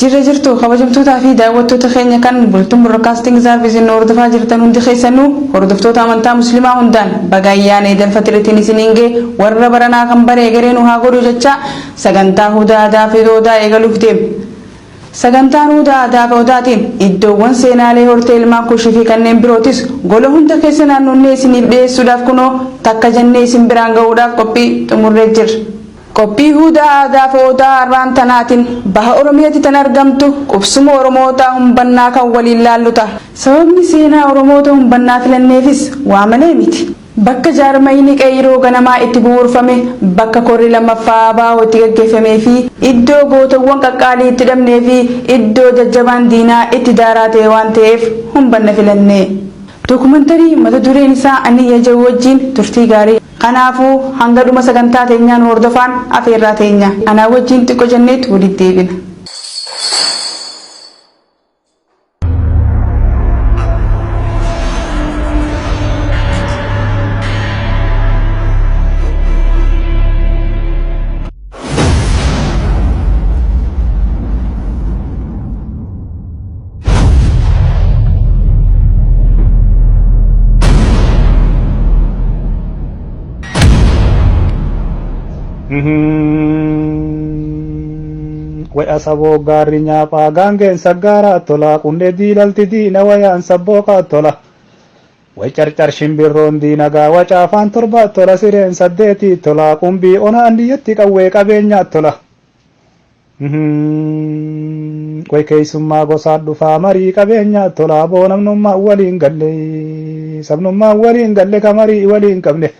Jirra jirtu kabajamtoota fi daawwattoota keenya kan bultuun broadcasting service hordofaa jirtan hundi keessanuu hordoftoota amantaa musliimaa hundaan baga ayyaana Eidul Fitriitiin isiniin ga'e warra baranaa kan baree gareen haa godhu jecha sagantaa hudaa aadaa fi odaa eegaluuf deema. Sagantaan hudaa aadaa fi odaatiin iddoowwan seenaalee hortee ilmaa kushii fi kanneen birootis gola hunda keessa naannonnee isiniif dhiyeessuudhaaf kunoo takka jennee isin biraan ga'uudhaaf qophii xumurree jirra. Qophii hudaa aadaa fi odaa arraan tanaatiin baha Oromiyaatti tan argamtu qubsuma Oromoota humbannaa kan waliin laallu ta'a. Sababni seenaa Oromoota humbannaa filanneefis waa malee miti. Bakka jaarmayni qeyyiroo ganamaa itti bu'uurfame, bakka korri lammaffaa baa'oo itti gaggeeffamee fi iddoo gootawwan qaqqaalii itti dhabnee fi iddoo jajjabaan diinaa itti daaraa ta'e waan ta'eef humbanna filannee. Dokumantarii mata dureen isaa Aniyya Jawuu wajjin turtii gaarii. Kanaafuu hanga dhuma sagantaa teenyaan hordofaan afeerraa teenya. Anaa wajjin xiqqoo jenneetu walitti deebina. Way asaboo gaarri nyaaphaa gaangeen saggaaraa tola qundee diilalti diina wayaan sabbooqaa tola way carcar shimbirroon diinagaa wacaafaan torba tola sireen saddeetii tola qumbii ona andiyyatti qawwee qabeenyaa tola way keessummaa gosaan dhufaa marii qabeenyaa tola boonamnummaa waliin galle sabnummaa waliin galle ka marii waliin qabne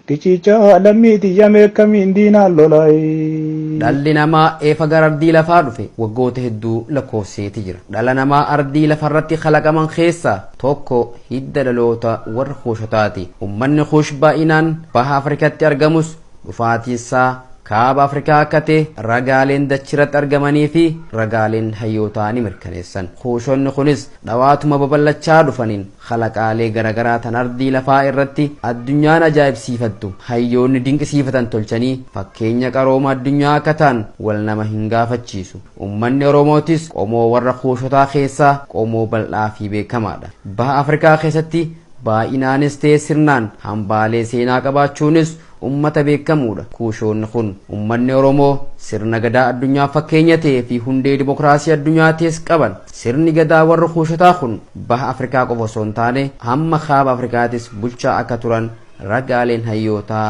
Kichicha lammiiti yamee kamiin diinaan lolaayi. Dhalli namaa eefa gara ardii lafaa dhufe waggoota hedduu lakkoofseeti jira. Dhala namaa ardii lafarratti kalaqaman keessaa tokko hidda dhaloota warra Kuushotaati. Uummanni Kuush baay'inaan baha Afrikaatti argamus dhufaatiinsaa kaaba Afrikaa akka ta'e ragaaleen dachirratti argamanii fi ragaaleen hayyootaa ni mirkaneessan. Kuushonni kunis dhawaatuma babal'achaa dhufaniin kalaqaalee garagaraa tan ardii lafaa irratti addunyaan ajaa'ibsiifattu hayyoonni dinqisiifatan tolchanii fakkeenya qarooma addunyaa akka ta'an wal nama hin gaafachiisu. Uummanni Oromootis qomoo warra Kuushotaa keessaa qomoo bal'aa fi beekamaadha. Baha Afrikaa keessatti baay'inaanis ta'e sirnaan hambaalee seenaa qabaachuunis ummata beekamuudha. Kuushoonni kun ummanni Oromoo sirna gadaa addunyaa fakkeenya ta'ee fi hundee dimokiraasii addunyaa ta'es qaban. Sirni gadaa warra Kuushotaa kun baha Afrikaa qofa osoo hin taane hamma kaaba Afrikaatis bulchaa akka turan ragaaleen hayyootaa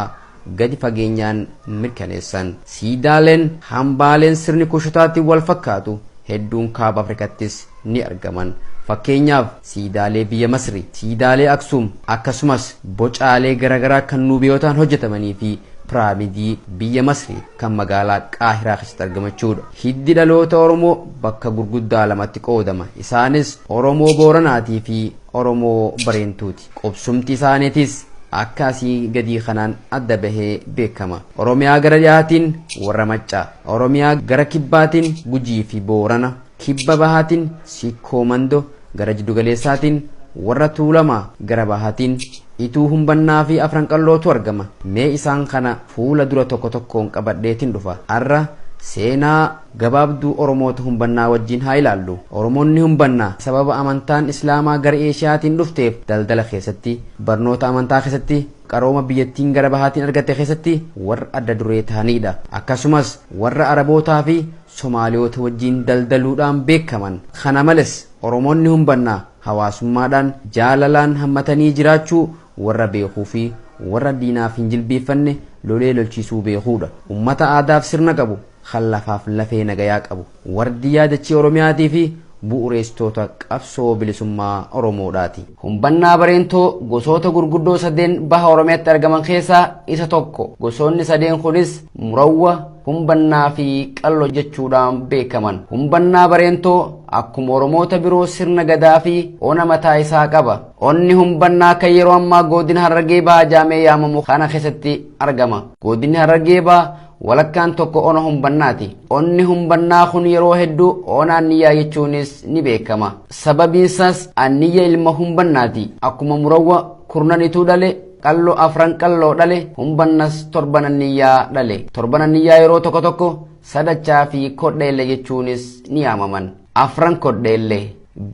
gadi fageenyaan mirkaneessan. Siidaaleen hambaaleen sirni Kuushotaatti wal fakkaatu hedduun kaaba Afrikaattis ni argaman. Fakkeenyaaf siidaalee biyya Masri, siidaalee Aksum akkasumas bocaalee garagaraa kan Nuubiyootaan hojjetamanii fi piraamidii biyya Masri kan magaalaa Qaahiraa keessatti argamachuudha. Hiddi dhaloota Oromoo bakka gurguddaa lamatti qoodama. Isaanis Oromoo Booranaatii fi Oromoo Bareentuuti. Qubsumti isaaniitis akkasii gadii kanaan adda bahee beekama. Oromiyaa gara dhiyaatiin warra Maccaa, Oromiyaa gara kibbaatiin Gujii fi Boorana, kibba bahaatiin Sikkoo Mandoo, gara jiddu galeessaatiin warra Tuulamaa, gara bahaatiin Ituu Humbannaa fi Afran Qallootu argama. Mee isaan kana fuula dura tokko tokkoon qabadheetiin dhufa. Arra seenaa gabaabduu Oromoota Humbannaa wajjin haa ilaallu. Oromoonni Humbannaa sababa amantaan Islaamaa gara Eeshiyaatiin dhufteef daldala keessatti, barnoota amantaa keessatti, qarooma biyyattiin gara bahaatiin argatte keessatti warra adda duree ta'anidha. Akkasumas warra Arabootaa fi Somaaliyoota wajjin daldaluudhaan beekaman. Kana malees Oromoonni Humbannaa hawaasummaadhaan jaalalaan hammatanii jiraachuu warra beekuu fi warra diinaaf hin jilbeeffanne lolee lolchiisuu beekuudha. Ummata aadaaf sirna qabu, khallafaaf lafee nagayaa qabu, wardiyyaa dachee Oromiyaatii fi bu'uureessitoota qabsoo bilisummaa Oromoodhaati. Humbannaa Bareentoo gosoota gurguddoo sadeen baha Oromiyaatti argaman keessaa isa tokko. Gosoonni sadeen kunis Murawwa, Humbannaa fi Qalloo jechuudhaan beekaman. Humbannaa Bareentoo akkuma Oromoota biroo sirna gadaa fi ona mataa isaa qaba. Onni Humbannaa kan yeroo ammaa godina Harargee Bahaa jaamee yaamamu kana keessatti argama. Godinni Harargee Bahaa walakkaan tokko ona Humbannaati. Onni Humbannaa kun yeroo hedduu ona Anniyyaa jechuunis ni beekama. Sababiin isaas Anniyya ilma Humbannaati. Akkuma Murawwa kurnanituu dhale, Qalloo Afran Qalloo dhale, Humbannas torban Anniyyaa dhale. Torban Anniyyaa yeroo tokko tokko sadachaa fi kodheellee jechuunis ni yaamaman. Afran kodheellee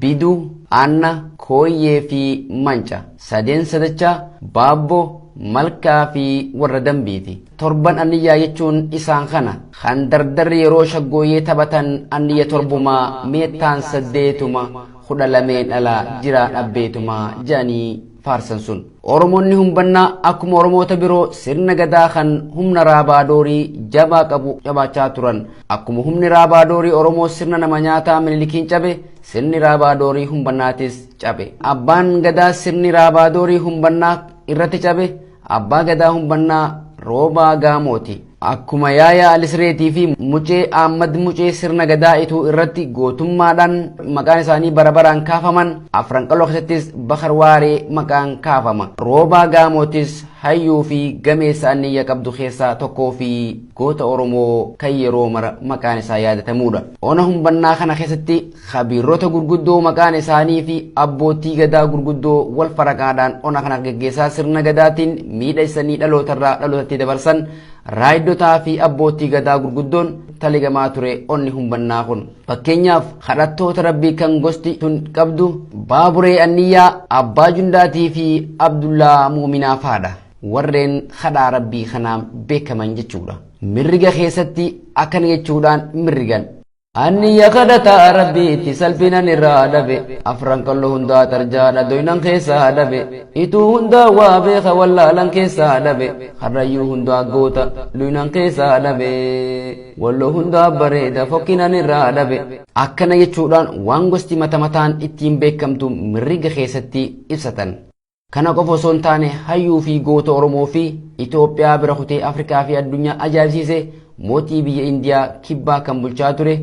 bidu, aanna, kooyyee fi manca. Sadeen sadachaa baabboo, malkaa fi warra dambiiti. Torban anniyyaa jechuun isaan kana kan dardarri yeroo shaggooyyee taphatan anniyya torbumaa meettaan saddeetuma kudha lameen alaa jiraan abbeetumaa jedhanii faarsan sun. Oromoonni humbannaa akkuma Oromoota biroo sirna gadaa kan humna raabaadorii jabaa qabu qabaachaa turan. Akkuma humni raabaadorii Oromoo sirna nama nyaataa Minilikiin cabe, sirni raabaadorii humbannaatis cabe. Abbaan gadaa sirni raabaadorii humbannaa irratti cabe, abbaa gadaa humbannaa Roobaa Gaamooti. Akkuma Yaayaa Alisreetii fi Mucee Ahmad Mucee sirna gadaa ituu irratti gootummaadhaan maqaan isaanii barabaraan kaafaman, afran qaloo keessattis Bakar Waaree maqaan kaafama. Roobaa Gaamootis hayyuu fi gameessa anniyya qabdu keessaa tokkoo fi goota Oromoo kan yeroo mara maqaan isaa yaadatamuudha. Ona humbannaa kana keessatti khabiirota gurguddoo maqaan isaanii fi abbootii gadaa gurguddoo wal faraqaadhaan ona kana geggeessaa sirna gadaatiin miidhagsanii dhalootarraa dhalootatti dabarsan raayiddotaa fi abbootii gadaa gurguddoon taligamaa ture onni humbannaa kun. Fakkeenyaaf kadhattoota rabbii kan gosti tun qabdu Baaburee Anniyyaa, Abbaa Jundaatii fi Abdullaa Muuminaa faadha. Warreen kadhaa rabbii kanaan beekaman jechuudha. Mirriga keessatti akkana jechuudhaan mirrigan. Anniyya kadhataa rabbiitti salphinan irraa dhabe, afran qal'oo hundaa tarjaadha doynan keessaa dhabe, ituu hundaa waa beeka wallaalan keessaa dhabe, harrayyuu hundaa goota luynan keessaa dhabe, walloo hundaa bareeda fokkinan irraa dhabe. Akkana jechuudhaan waan gosti mata mataan ittiin beekamtu mirriga keessatti ibsatan. Kana qofa osoo hin taane hayyuu fi goota Oromoo fi Itoophiyaa bira kutee Afrikaa fi addunyaa ajaa'ibsiise mootii biyya Indiyaa kibbaa kan bulchaa ture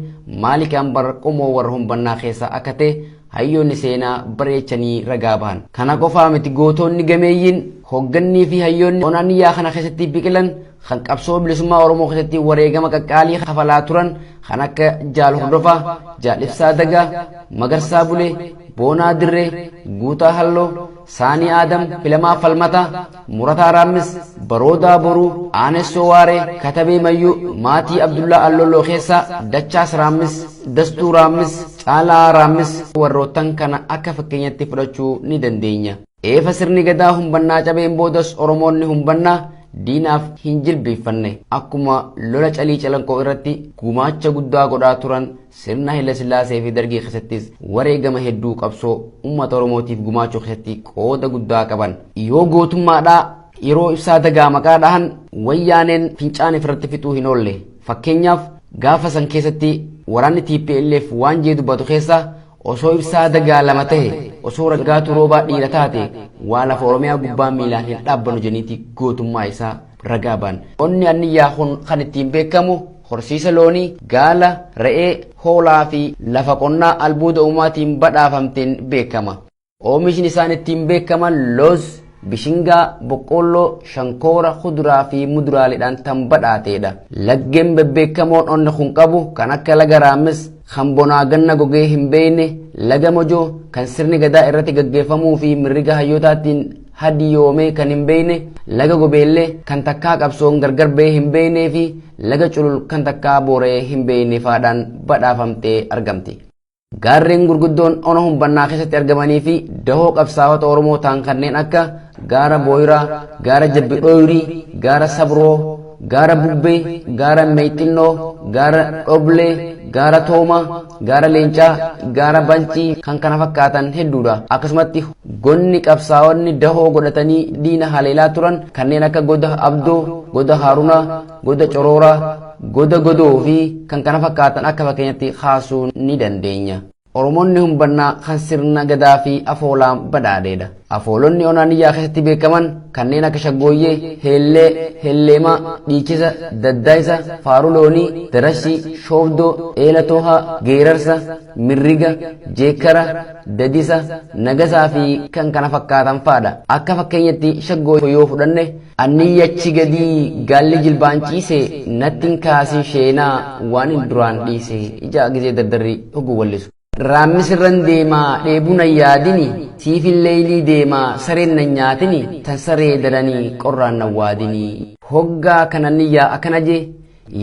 Maalik Ambar qomoo warra humbannaa keessaa akka ta'e hayyoonni seenaa bareechanii ragaa bahan. Kana qofaa miti gootonni gameeyyiin hoggannii fi hayyoonni onaniyyaa kana keessatti biqilan kan qabsoo bilisummaa Oromoo keessatti wareegama qaqqaalii kafalaa turan kan akka Jaal Hordofaa, Jaal Ibsaa Dagaa, Magarsaa Bulee, Boonaa Dirree, Guutaa Halloo, Saanii Aadam, Filamaa Falmataa, Murataa Raammis, Baroodaa Boruu, Aanessoo Waaree, Katabee Mayyuu, Maatii Abdullaa Alloloo keessaa Dachaas Raammis, Dastuu Raammis, Caalaa Raammis warroottan kana akka fakkeenyatti fudhachuu ni dandeenya. Eefa sirni gadaa humbannaa cabeen boodas Oromoonni humbannaa diinaaf hin jilbeeffanne akkuma lola calii calanqoo irratti gumaacha guddaa godhaa turan sirna Haile Sillaasee fi Dargii keessattis wareegama hedduu qabsoo uummata Oromootiif gumaachuu keessatti qooda guddaa qaban. Yoo gootummaadhaa yeroo Ibsaa Dagaa maqaa dhahan wayyaaneen fincaan irratti fixuu hin oolle. Fakkeenyaaf gaafa san keessatti waraanni TPLF waan jee dubbatu keessaa osoo Ibsaa Dagaa lama tahe osoo Raggaatu Roobaa dhiira taate waa lafa Oromiyaa gubbaa miilaan hin dhaabbanu jeniiti gootummaa isaa ragaa ba'an. Onni anniyyaa kun kan ittiin beekamu horsiisa loonii, gaala, re'ee, hoolaa fi lafa qonnaa albuuda uumaatiin badhaafamteen beekama. Oomishni isaan ittiin beekaman loos, bishingaa, boqqolloo, shankoora, kuduraa fi muduraaleedhaan tan badhaateedha. Laggeen bebbeekamoon onni kun qabu kan akka laga Raammis, kan bonaa ganna gogee hin beekne, laga Mojoo kan sirni gadaa irratti gaggeeffamuu fi mirriga hayyootaatiin hadiyoomee kan hin beekne, laga Gobeellee kan takkaa qabsoon gargar ba'ee hin beeknee fi laga Culul kan takkaa booree hin beekne faadhaan badhaafamtee argamti. Gaarreen gurguddoon ona humbannaa keessatti argamanii fi dahoo qabsaa'ota Oromoo ta'an kanneen akka gaara Booyiraa, gaara Jabbi Dhoyrii, gaara Sabroo, gaara Bubbee, gaara Meexxinnoo, gaara Dhoblee, gaara Toomaa, gaara Leencaa, gaara Bancii kan kana fakkaatan hedduudha. Akkasumatti gonni qabsaa'onni dahoo godhatanii diina haleelaa turan kanneen akka goda Abdoo, goda Haarunaa, goda Corooraa, goda Godoo fi kan kana fakkaatan akka fakkeenyatti kaasuu ni dandeenya. Oromoonni humbannaa kan sirna gadaa fi afoolaan badhaadheedha. Afoolonni onaniyyaa keessatti beekaman kanneen akka shaggooyyee, heellee, helleemaa, dhiichisa, daddaayisa, faaruu loonii, darashii, shoofdoo, eela toohaa, geerarsa, mirriga, jeekara, dadisa, nagasaa fi kan kana fakkaatan faadha. Akka fakkeenyatti shaggooyyee yoo fudhanne anniyyachi gadii gaalli jilbaan ciise nattiin kaasii sheenaa waan hin duraan dhiise ija gizee dardarri hoguu wallisu. Raammis irran deemaa dheebuna yaadini siifin leeylii deemaa sareen nan nyaatini tan saree dadanii qorraan nan waadini. Hoggaa kananniyyaa akkana jee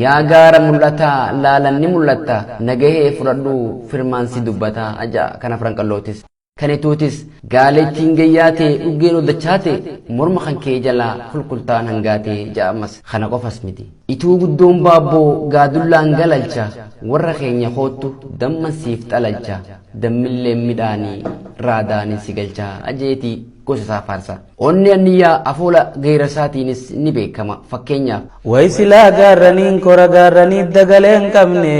yaa gaara mul'ataa laalanni mul'atta nagahee fudhadhu firmaansi dubbata aja kana franqallootis kanituutis gaalettiin gayyaate dhuggeen oddachaate morma kan kee jalaa kulkultaan hangaate ja'amas kana qofas miti ituu guddoon baabboo gaadullaan galalcha warra keenya koottu dammansiif xalalcha dammillee midhaanii raadaanii si galcha ajeetii gosa isaa faarsa onni anniyaa afoola geerasaatiinis ni beekama fakkeenyaaf waysilaa gaarraniin kora gaarranii dagalee hin qabne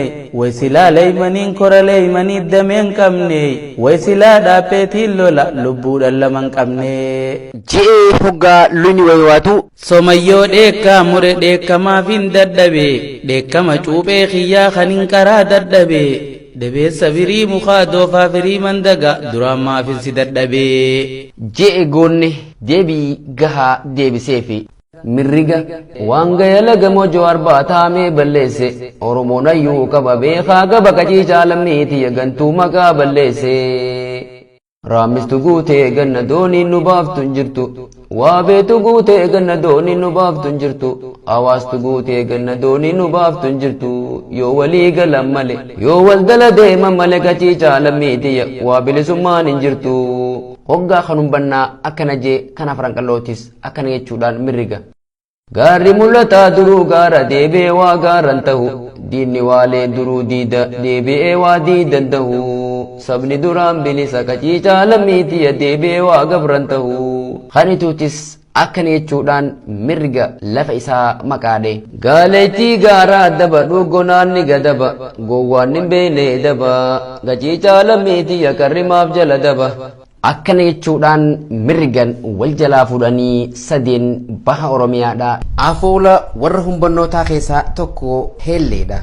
waysilaa leeymaniin kora leeymanii damee hin qabne waysilaa dhaabbeetiin lola lubbuudhaan lama hin qabne je'ee hoggaa luni waywaatu somayyoo dheekkaa mure dheekkamaaf hin dadhabe dheekkama cuuphee kiyyaa kan hin qaraa dadhabe dabeessa firii mukaa doofaa firii mandaga duraan maafin si dadhabee je'e goonne deebii gahaa deebiseefi mirriga waan gayala gamoo jowaar baataamee balleesse oromoon ayyuu qaba beekaa gaba qaciicaa lammiiti gantuu maqaa balleesse raamistu guutee ganna dooniin nu baaftu hin jirtu waa beetu guutee ganna dooniin nu baaftu hin jirtu hawaastu guutee ganna dooniin nu baaftu hin jirtu yoo walii galan male yoo wal dala deeman male qaciicaa lammiitiyya waa bilisummaan hin jirtu hoggaa kanum bannaa akkana jee kana franqallootis akkana jechuudhaan mirriga gaarri mul'ataa duruu gaara deebi'ee waa gaaran ta'u diinni waalee duruu diida deebi'ee waa diidan ta'u sabni duraan bilisa qaciicaa lammiitiyya deebi'ee waa gabran ta'u kanituutis akkana jechuudhaan mirga lafa isaa maqaadhe gaaleettii gaaraa daba dhugonaanni gadaba gowwaan hin beene daba qaciicaa lammiitiyya karrimaaf jala daba akkana jechuudhaan mirgan wal jalaa fuudhanii sadeen baha oromiyaadha afoola warra humbannootaa keessaa tokko heelleedha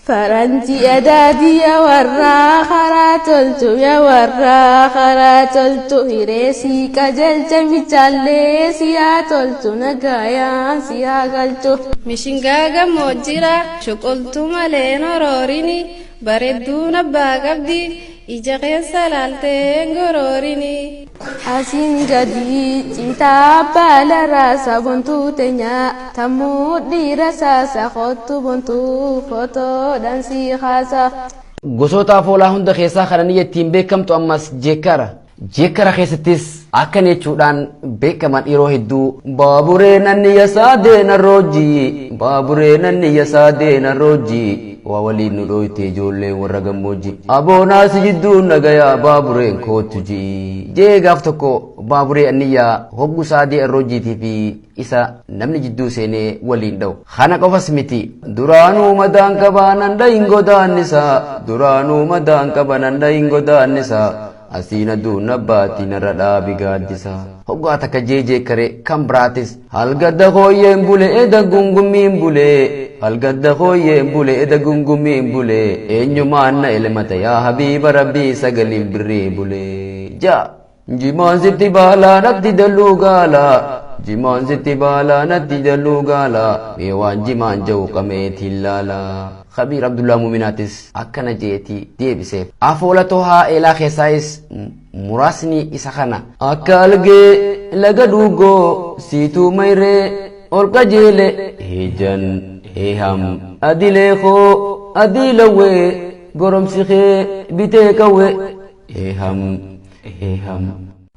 faranji adaadiya warraa karaa toltu ya warraa karaa toltu hireesii qajeelcha michaallee siyaa toltu nagayaan siyaa galchu mishingaa gammoojjira shuqultu malee noroorini bareedduun abbaa qabdi ija keessa laaltee goroorini asiin gadi citaa baalarraa sabontuu teenyaa tammuu dhiira saasa kottu bontuu fotoodhaan si haasa. gosoota afoolaa hunda keessaa kananii ittiin beekamtu ammas jeekkara keessattis akkan jechuudhaan beekaman yeroo hedduu baaburee nanni yasaa deena roojii baaburee nanni yasaa deena roojii waa waliin nu dhooyte ijoolleen warra gammoojji aboonaas jidduun nagayaa baabureen kootu jee gaaf tokko baaburee anniyyaa hoggu saadii arroojiitii fi isa namni jidduu seenee waliin dha'u kana qofas miti duraanuu madaan qabaa nan dhayin godaannisaa duraanuu madaan qaba nan dhayin godaannisaa asiina duuna baati narra dhaabi gaaddisa hoggaa takka jeekare kan biraatis halgadda hooyyeen bule eda gungummiin bule halgadda hooyyeen bule eda gungummiin bule eenyumaan na elemata yaa habiiba rabbii sagaliin birrii bule ja jimaan sitti baalaa natti dalluu gaalaa jimaan sitti baalaa natti dalluu gaalaa mee waan jimaan ja'u qameetiin laalaa خبير عبد الله مؤمناتس أكنا جيتي ديبسيف أفولا توها إلى خسائس مراسني إسخنا أكالجي لغدوغو سيتو ميري أولكا جيلي هيجن هيهم أديليخو أديلوي غرم سيخي بيتيكوي هيهم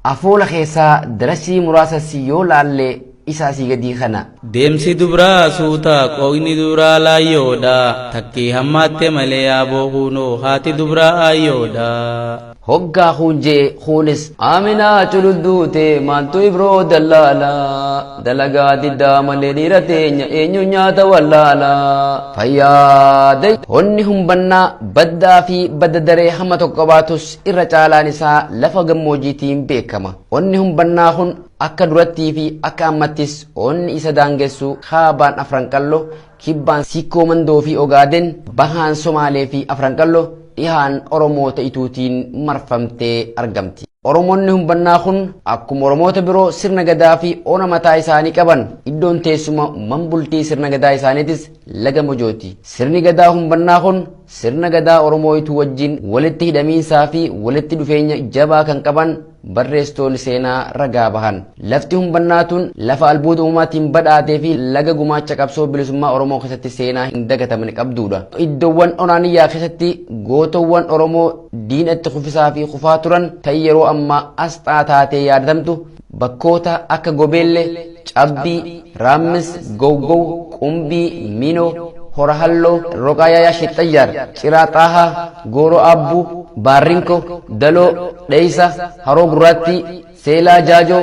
أفولا خيسا درسي مراسة سيولا اللي isaasii gadii kana deemsi dubraa suuta qoyni dubraa laayyoodha takkii hammaatte malee yaaboo huunoo haati dubraa aayyoodha hoggaa huunjee huunis aaminaa culudduute maantu ibroo dallaalaa dalagaa diddaa malee dhiira teenya eenyu nyaata wallaalaa fayyaaday honni humbannaa baddaa fi badda daree hamma tokko baatus irra caalaan isaa lafa gammoojjiitiin beekama honni humbannaa kun akka durattii fi akka ammattis onni isa daangessu kaabaan afranqallo kibbaan sikkoo mandoo fi ogaaden bahaan somaalee fi afranqallo dhihaan oromoota ituutiin marfamtee argamti oromoonni humbannaa kun akkuma oromoota biroo sirna gadaa fi oona mataa isaanii qaban iddoon teessuma manbultii sirna gadaa isaaniitis laga mojooti sirni gadaa humbannaa kun sirna gadaa oromoo ituu wajjin walitti hidhamiinsaa fi walitti dhufeenya jabaa kan qaban barreessitoonni seenaa ragaa bahan. Lafti humbannaatuun lafa albuuda uumaatiin badhaatee fi laga gumaacha qabsoo bilisummaa Oromoo keessatti seenaa hin dagatamne qabduudha. Iddoowwan Onaaniyyaa keessatti gootowwan Oromoo diinatti kufisaa fi kufaa turan ta'ii yeroo ammaa asxaa taatee yaadatamtu bakkoota akka Gobeellee, Cabbii, Raammis, Gowgow, Qumbii, Minoo, Hora Halloo, Roqaayaa Shixxayyaar, Ciraa Xaahaa, Gooroo Abbuu, Baarrinko, Daloo, Dheeysa, Haroo Gurraattii, Seelaa Jaajoo,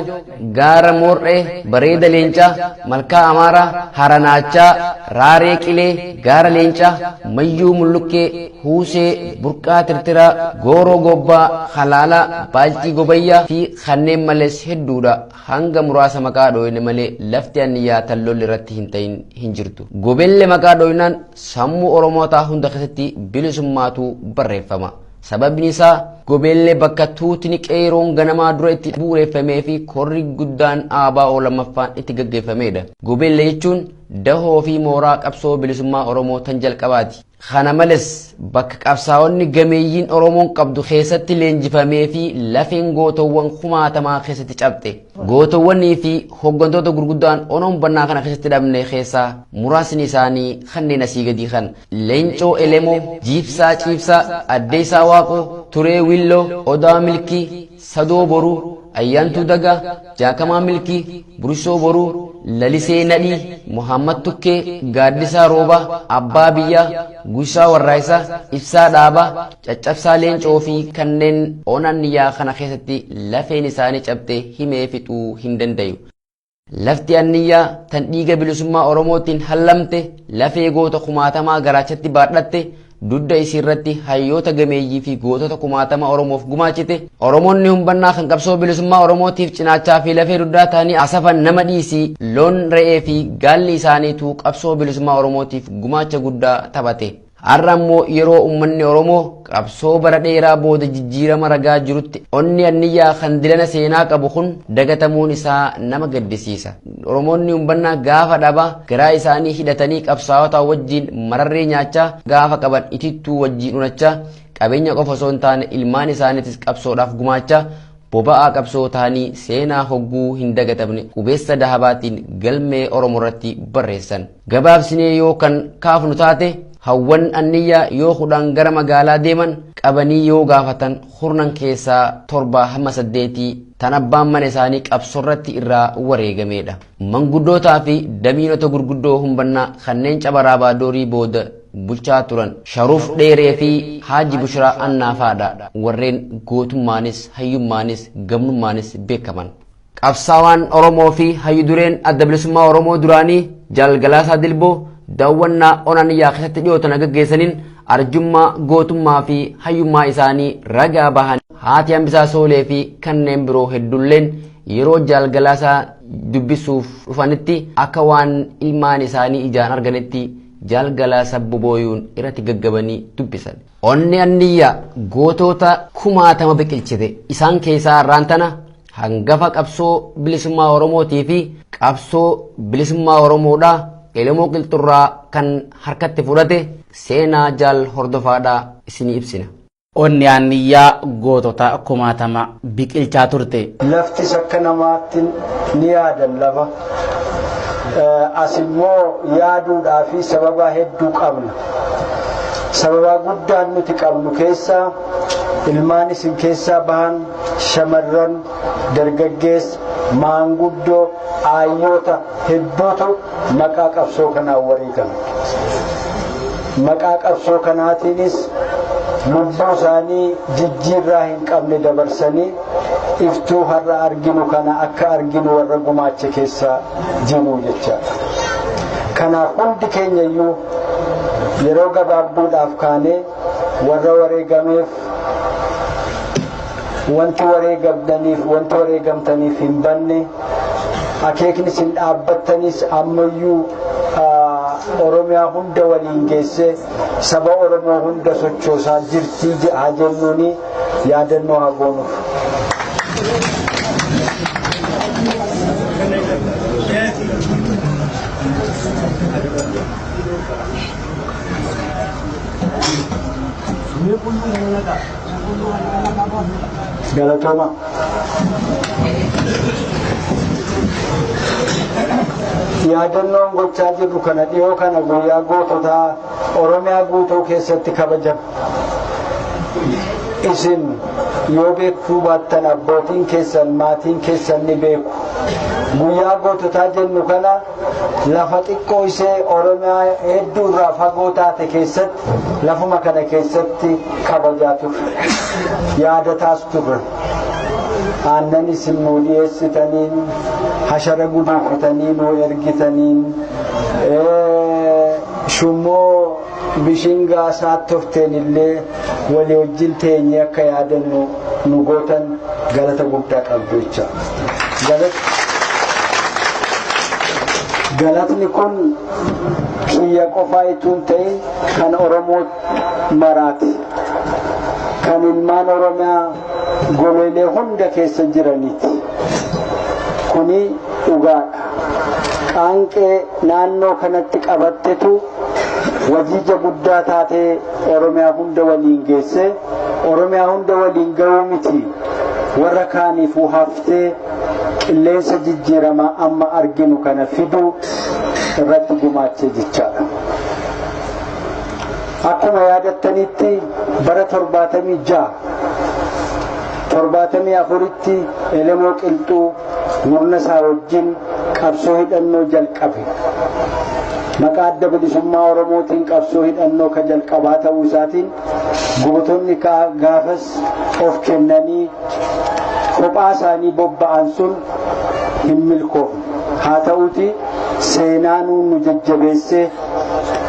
Gaara Moor'ee, Bareeda Leencaa, Malkaa Amaaraa, Haranaachaa, Raaree Qilee, Gaara Leencaa, Mayyuu Mulluqqee, Huusee, Burqaa Tirtiraa, Gooroo Gobbaa, Halaalaa, Baaltii Gobayyaa fi kanneen malees hedduudha. Hanga muraasa maqaa dhooyne malee lafti Aniyyaa tan lolli irratti hin ta'in hin jirtu. Gobeellee maqaa dhooynaan sammuu Oromootaa hunda keessatti bilisummaatu barreeffama. Sababni isaa Gobeellee bakka tuutni qeeroon ganamaa dura itti bu'uureffamee fi korri guddaan ABO lammaffaan itti gaggeeffamedha. Gobeellee jechuun dahoo fi mooraa qabsoo bilisummaa Oromoo tan jalqabaati. Kana malees bakka qabsaa'onni gameeyyiin Oromoon qabdu keessatti leenjifamee fi lafeen gootowwan kumaatamaa keessatti cabxe. Gootowwanii fi hooggantoota gurguddaan onoon bannaa kana keessatti dhabne keessaa muraasni isaanii kanneen asii gadii kan Leencoo Elemoo, Jiibsaa Ciibsaa, Addeessaa Waaqoo, Turee Willoo, Odaa Milkii, Sadoo Boruu, Ayyaantuu Dagaa, Jaakamaa Milkii, Burisoo Boruu, Lalisee Nadhii, Muhammad Tukkee, Gaaddisaa Roobaa, Abbaa Biyyaa, Guusaa Warraayisaa, Ibsaa Dhaabaa, Caccabsaa Leencoo fi kanneen Onaaniyyaa kana keessatti lafeen isaanii cabxee himee fixuu hin dandayu. Lafti Aniyyaa tan dhiiga bilisummaa Oromootiin hallamte lafee goota kumaatamaa garaachatti baadhatte dudda isiirratti hayyoota gameeyyii fi gootota kumaatama Oromoof gumaachite. Oromoonni humbannaa kan qabsoo bilisummaa Oromootiif cinaachaa fi lafee duddaa ta'anii asafan nama dhiisii loon re'ee fi gaalli isaaniitu qabsoo bilisummaa Oromootiif gumaacha guddaa taphate. Har'a immoo yeroo uummanni Oromoo qabsoo bara dheeraa booda jijjiirama ragaa jirutti onni Aniyyaa kan dilana seenaa qabu kun dagatamuun isaa nama gaddisiisa. Oromoonni humbannaa gaafa dhaba garaa isaanii hidhatanii qabsaa'ota wajjiin mararree nyaachaa gaafa qaban itittuu wajjiin unachaa qabeenya qofa osoo hin taane ilmaan isaaniitis qabsoodhaaf gumaachaa boba'aa qabsoo ta'anii seenaa hogguu hin dagatamne qubeessa dahabaatiin galmee Oromoo irratti barreessan. Gabaabsinee yoo kan kaafnu taate hawwan Aniyyaa yoo kudhan gara magaalaa deeman qabanii yoo gaafatan hurnan keessaa 7 hamma 8 tan abbaan mana isaanii qabsorratti irraa wareegamedha. Manguddootaa fi damiinota gurguddoo humbannaa kanneen cabaraa baadoorii booda bulchaa turan Sharuuf Dheeree fi Haaji Bushraa Annaafaadha warreen gootummaanis hayyummaanis gamnummaanis beekaman. Qabsaawaan Oromoo fi hayyudureen adda bilisummaa Oromoo duraanii Jaal Galaasaa Dilboo daawwannaa Onaaniyyaa keessatti dhiyootan gaggeessaniin arjummaa gootummaa fi hayyummaa isaanii ragaa bahan. Haati Hambisaa Soolee fi kanneen biroo heddulleen yeroo Jaal Galaasaa dubbisuuf dhufanitti akka waan ilmaan isaanii ijaan arganitti Jaal Galaasaa bobooyuun irratti gaggabanii dubbisan. Onni Aniyyaa gootota kumaatama biqilchite. Isaan keessaa raantana hangafa qabsoo bilisummaa Oromootii fi qabsoo bilisummaa Oromoodhaa Elemoo Qilxurraa kan harkatti fudhate seenaa Jaal Hordofaadhaa isinii ibsina. Onni Aniyyaa gootota kumaatama biqilchaa turte. Laftis akka namaatti ni yaadan lafa. As immoo yaaduudhaa fi sababa hedduu qabna. Sababa guddaan nuti qabnu keessaa ilmaan isin keessaa bahan shamarran, dargaggeessa, maanguddoo, aayyoota hedduutu maqaa qabsoo kanaan wareegaman. Maqaa qabsoo kanaatiinis lubbuu isaanii jijjiirraa hin qabne dabarsanii iftuu har'a arginu kana akka arginu warra gumaacha keessaa jiru jechaadha. Kanaaf hundi keenya iyyuu yeroo gabaabduudhaaf kaanee warra wareegameef wanti wareegamtaniif hin banne akeeknis hin dhaabbattanis ammayyuu Oromiyaa hunda waliin geesse saba Oromoo hunda sochoosaa jirtii haa jennuuni yaadannoo haa goonuuf. Galatoma. Yaadannoon gochaa jirru kana dhiyoo kana guyyaa goototaa Oromiyaa guutuu keessatti kabajamu. Isin yoo beekuu baattan abbootiin keessan maatiin keessan ni beeku. Guyyaa goototaa jennu kana lafa xiqqoo ishee Oromiyaa hedduu irraa fagoo taate keessatti lafuma kana keessatti kabajaa turre. Yaadataas turre. Aannan isin nuu dhiyeessitaniin, hashara guduunfatanii nuu ergitaniin, shummoo bishingaa saattofteen illee walii wajjin teenye akka yaadannu nu gootan galata guddaa qabdu jecha. Galatni kun kiyya qofaa itoo hin ta'in kan Oromoo maraati. Kan ilmaan Oromiyaa goleelee hunda keessa jiraniiti. Kuni dhugaadha. Qaanqee naannoo kanatti qabattetu wajiija guddaa taatee Oromiyaa hunda waliin geesse. Oromiyaa hunda waliin ga'uu miti warra kaaniifuu haftee qilleensa jijjiiramaa amma arginu kana fiduu irratti gumaachee jechaadha. Akkuma yaadattanitti bara 74tti Elemoo Qilxuu murna isaa wajjin qabsoo hidhannoo jalqabe. Maqaa adda bilisummaa Oromootiin qabsoo hidhannoo ka jalqabaa ta'uu isaatiin gootonni gaafas of kennanii kophaa isaanii bobba'an sun hin milkoofne. Haa ta'uuti seenaan nu jajjabeessee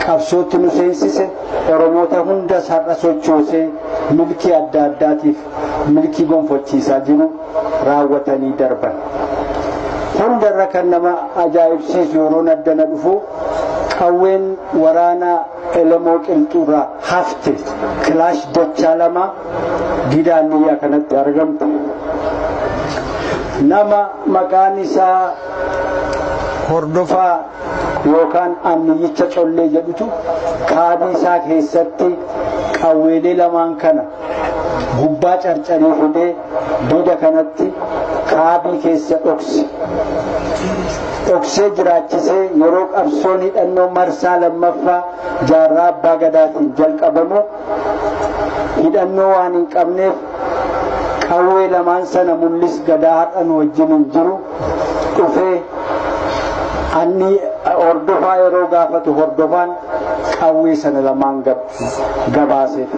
qabsootti nu seensise Oromoota hundas har'a sochoosee milkii adda addaatiif milkii gonfachiisaa jiru raawwatanii darban. Hundarra kan nama ajaa'ibsiisu yeroo addana dhufu qawween waraana Elemoo Qilxuurraa hafte kilaash dachaa lama gidaaniyyaa kanatti argamte. Nama maqaan isaa Hordofaa yookaan Anniyyicha Collee jedhutu kaabii isaa keessatti qawweelee lamaan kana gubbaa carcarii fidee dida kanatti kaabii keessa dhokse. Dhoksee jiraachisee yeroo qabsoon hidhannoo marsaa lammaffaa jaarraa abbaa gadaatiin jalqabamu hidhannoo waan hin qabneef qawwee lamaan sana mul'is gadaa har'an wajjin hin jiru dhufee anni hordofaa yeroo gaafatu hordofaan qawwee sana lamaan gabaaseef.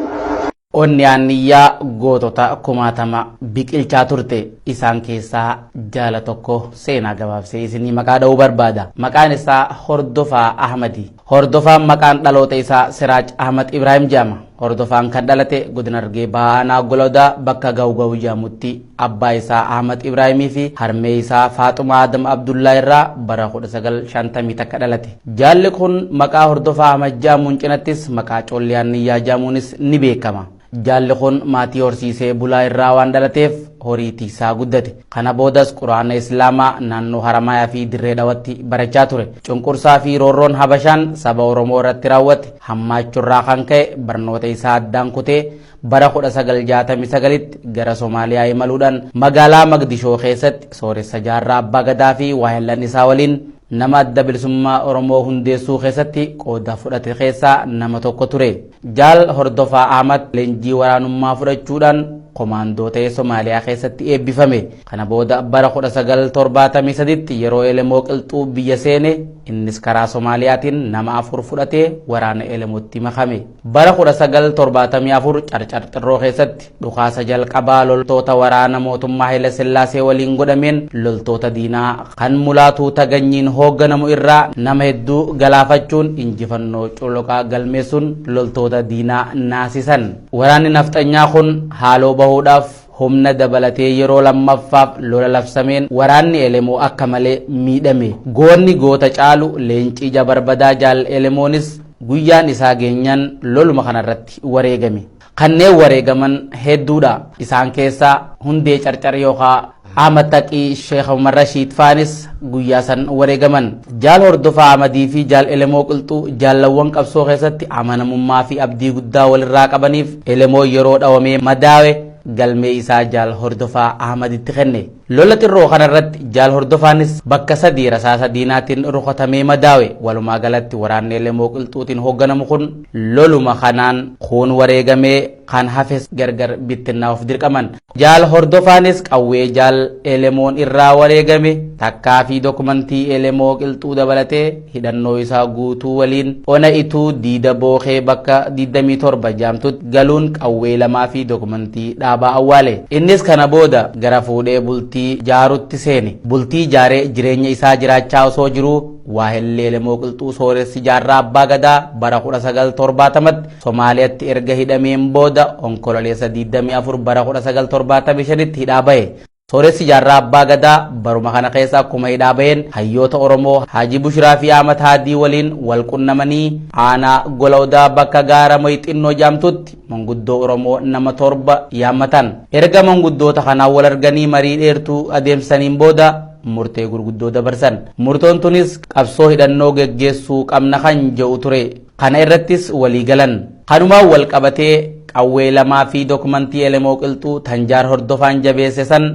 Onni aaniyyaa gootota kumaatama biqilchaa turte isaan keessaa jaala tokko seenaa gabaabsee isinii maqaa dha'uu barbaada. Maqaan isaa Hordofaa Ahmadi. Hordofaan maqaan dhaloota isaa Siraaj Ahmad Ibrahim Jaama. Hordofaan kan dhalate godina Harargee Bahaa Goloodaa bakka Gawgaw Jaamutti abbaa isaa Ahmad Ibrahimii fi harmee isaa Faaxumaa Adam Abdullaa irraa bara 1950 takka dhalate. Jaalli kun maqaa Hordofaa Ahmad Jaamuun cinattis maqaa Collee Aaniyyaa Jaamuunis ni beekama. Jaalli kun maatii horsiisee bulaa irraa waan dhalateef horii tiisaa guddate. Kana boodas Quraana Islaamaa naannoo Haramayaa fi Dirree Dhawatti barachaa ture. Cunqursaa fi roorroon Habashaan saba Oromoo irratti raawwate hammaachurraa kan ka'e barnoota isaa addaan kutee bara 1969tti gara Somaaliyaa imaluudhaan magaalaa Magdishoo keessatti sooressa jaarraa abbaa gadaa fi waahillan isaa waliin nama adda bilisummaa Oromoo hundeessuu keessatti qooda fudhate keessaa nama tokko ture. Jaal Hordofaa Ahmad leenjii waraanummaa fudhachuudhaan komaandoo ta'ee Somaaliyaa keessatti eebbifame. Kana booda bara 1973tti yeroo Elemoo Qilxuu biyya seene innis karaa Somaaliyaatiin nama 4 fudhatee waraana Elemootti makame. Bara 1974 Carcar Xirroo keessatti dhukaasa jalqabaa loltoota waraana mootummaa Haile Sillaasee waliin godhameen loltoota diinaa kan mulaatuu Taganyiin hoogganamu irraa nama hedduu galaafachuun injifannoo coloqaa galmeessuun loltoota diinaa naasisan. Waraanni nafxanyaa kun haaloo bahuudhaaf humna dabalatee yeroo lammaffaaf lola labsameen waraanni Elemoo akka malee miidhame. Goonni goota caalu Leencii Jabarbadaa Jaal Elemoonis guyyaan isaa geenyaan loluma kanarratti wareegame. Kanneen wareegaman hedduudha. Isaan keessaa Hundee Carcar yookaan Ahmad Taqii Sheekh Umar Rashiid Faanis guyyaa san wareegaman. Jaal Hordofaa Ahmadii fi Jaal Elemoo Qilxuu jaalawwan qabsoo keessatti amanamummaa fi abdii guddaa walirraa qabaniif Elemoo yeroo dhawamee madaawe galmee isaa jaal hordofaa Ahmaditti kenne. Lola xirroo kanarratti jaal hordofaanis bakka sadii rasaasa diinaatiin rukutamee madaawe. Walumaa galatti waraanni Elemoo Qilxuutiin hoogganamu kun loluma kanaan kuun wareegamee kan hafes gargar bittinnaa'uuf dirqaman. Jaal hordofaanis qawwee jaal Elemoon irraa wareegame takkaa fi dokumentii Elemoo Qilxuu dabalatee hidhannoo isaa guutuu waliin ona ituu diida bookee bakka 27 jaamtutti galuun qawwee lamaa fi dokumentii dhaabaa awwaale. Innis kana booda gara fuudhee bultii jaarutti seene. Bultii jaaree jireenya isaa jiraachaa osoo jiruu waahillee Elemoo Qilxuu sooressi jaarraa abbaa gadaa bara 1970tti Somaaliyaatti erga hidhameen booda onkololeessa 24 bara 1975tti hidhaa bahe. Sooressi jaarraa abbaa gadaa baruma kana keessa akkuma hidhaa baheen hayyoota Oromoo Haji Bushiraa fi Ahmad Haadii waliin wal qunnamanii aanaa Gola Odaa bakka gaara Moyixinnoo jaamtutti manguddoo Oromoo nama 7 yaammatan. Erga manguddoota kanaan wal arganii marii dheertuu adeemsaniin booda murtee gurguddoo dabarsan. Murtoon tunis qabsoo hidhannoo geggeessuu qabna kan jedhu ture. Kana irrattis walii galan. Kanumaan wal qabatee qawwee lamaa fi dokumentii Elemoo Qilxuu tan jaal hordofaan jabeesse san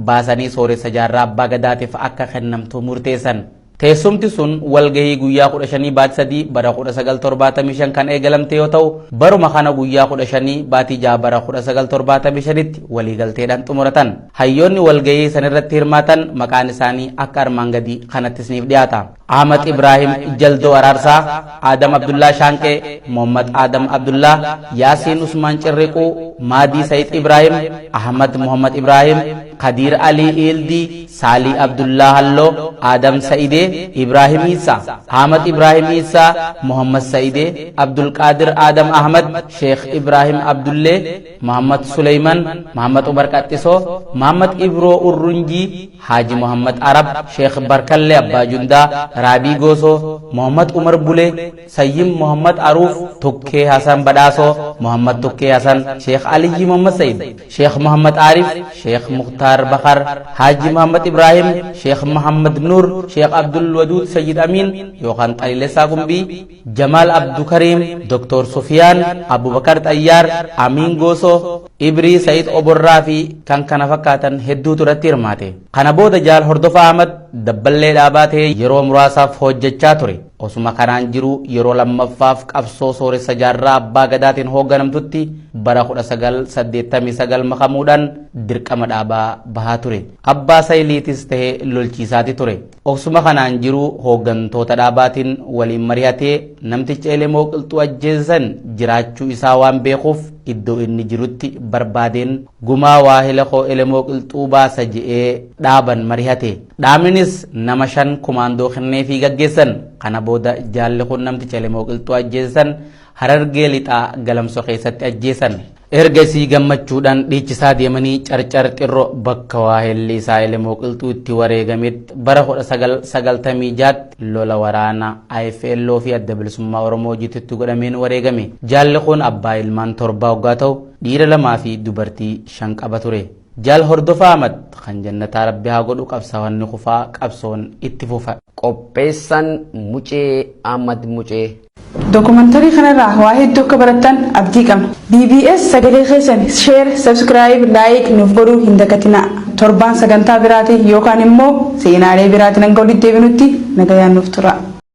baasanii sooressa jaarraa abbaa gadaatiif akka kennamtu murteessan. Teessumti sun walgahii guyyaa 15 baatii 3 bara 1975 kan eegalamte yoo ta'u baruma kana guyyaa 15 baatii 6 bara 1975tti waliigalteedhaan xumuratan. Hayyoonni walgahii sanirratti hirmaatan maqaan isaanii akka armaan gadii kanatti isiniif dhiyaata. Ahmad Ibrahim Jaldoo Araarsaa, Adam Abdullah Shaanqee, Muhammad Adam Abdullah, Yaasiin Usmaan Cirriquu, Maadii Said Ibrahim, Ahmad Muhammad Ibrahim, Kadir Ali Ildi, Sali Abdullah Hallo, Adam Saide, Ibrahim Isa, Ahmad Ibrahim Isa, Muhammad Saide, Abdul Qadir Adam Ahmad, Sheikh Ibrahim Abdulle, Muhammad Sulaiman, Muhammad Umar Qattiso, Muhammad Ibro Urrunji, Haji Muhammad Arab, Sheikh Barkalle Abba Junda, Rabi Goso, Muhammad Umar Bule, Sayyim Muhammad Aruf, Tukke Hasan Badaso, Muhammad Tukke Hasan, Sheikh Ali Muhammad Said, Sheikh Muhammad Arif, Sheikh Mukhtar Bakar, Haji Muhammad Ibrahim, Sheikh Muhammad Nur, Sheikh Abdul Wadud Sayyid Amin, Yohan Talilesa Gumbi, Jamal Abdul Karim, Dr. Sufyan, Abu Bakar Tayyar, Amin Goso, Ibri Said Oborrafi, kan kana fakkaatan hedduu turatti hirmaate. Kana booda jaal hordofa Ahmad dabballee dhaabatee yeroo muraasaaf hojjechaa ture. Osuma kanaan jiru yeroo lammaffaaf qabsoo sooressa jaarraa abbaa gadaatiin hoogganamtutti bara 1989 makamuudhaan dirqama dhaabaa bahaa ture. Abbaa Sayiliitis ta'ee lolchiisaati ture. Osuma kanaan jiru hooggantoota dhaabaatiin waliin mari'atee namticha Elemoo Qilxuu ajjeesan jiraachuu isaa waan beekuuf iddoo inni jirutti barbaadeen gumaa waahila koo Elemoo Qilxuu baasa je'ee dhaaban mari'ate. Dhaabnis nama 5 kumaandoo kenneefii gaggeessan. Kana booda jaalli kun namticha Elemoo Qilxuu ajjeesan Harargee lixaa Galamsoo keessatti ajjeesan. Ergasii gammachuudhaan dhiichisaa deemanii carcar xirroo bakka waahilli isaa Elemoo Qilxuu itti wareegametti bara 1996 lola waraana IFLO fi adda bilisummaa Oromoo jitutti godhameen wareegame. Jaalli kun abbaa ilmaan 7 waggaa ta'u dhiira 2 fi dubartii 5 qaba ture. Jaal hordofa Ahmad kan jannataa Rabbi haa godhu qabsaa'onni kufaa qabsoon itti fufa. Qopheessan Mucee Ahmad Mucee. Dokumentari kanarraa waa hedduu akka barattan abdii qabna. BBS sagalee keessan share, subscribe, like nuuf godhuu hin dagatinaa. Torbaan sagantaa biraatiin yookaan immoo seenaalee biraatiin hanga walitti deebinutti nagayaan nuuf tura.